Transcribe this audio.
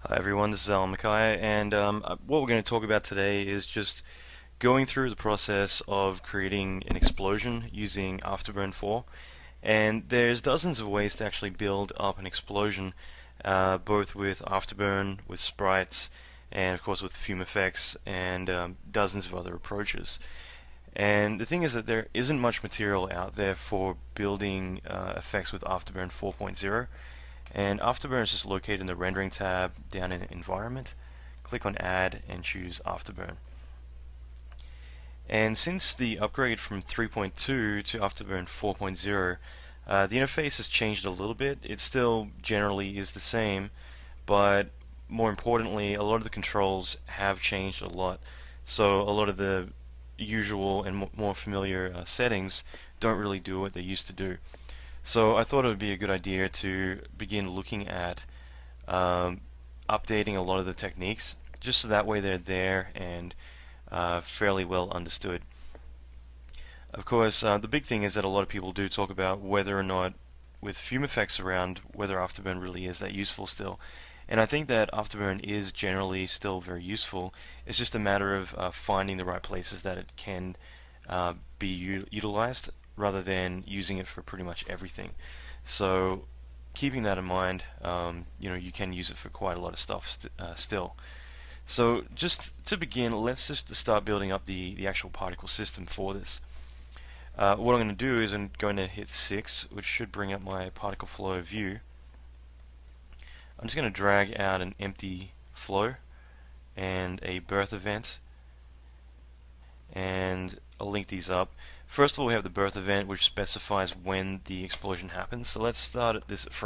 Hi everyone, this is Alan Mackay, and what we're going to talk about today is just going through the process of creating an explosion using Afterburn 4. And there's dozens of ways to actually build up an explosion, both with Afterburn, with sprites, and of course with fume effects, and dozens of other approaches. And the thing is that there isn't much material out there for building effects with Afterburn 4.0. And Afterburn is just located in the rendering tab down in environment. Click on add and choose Afterburn. And since the upgrade from 3.2 to Afterburn 4.0, the interface has changed a little bit. It still generally is the same, but more importantly, a lot of the controls have changed a lot. So a lot of the usual and more familiar settings don't really do what they used to do. So I thought it would be a good idea to begin looking at updating a lot of the techniques, just so that way they're there and fairly well understood. Of course, the big thing is that a lot of people do talk about whether or not, with fume effects around, whether Afterburn really is that useful still. And I think that Afterburn is generally still very useful. It's just a matter of finding the right places that it can be utilized, rather than using it for pretty much everything. So keeping that in mind, you can use it for quite a lot of stuff still. So just to begin, let's just start building up the actual particle system for this. What I'm going to do is I'm going to hit 6, which should bring up my particle flow view. I'm just going to drag out an empty flow and a birth event, and I'll link these up. First of all, we have the birth event, which specifies when the explosion happens. So let's start at this frame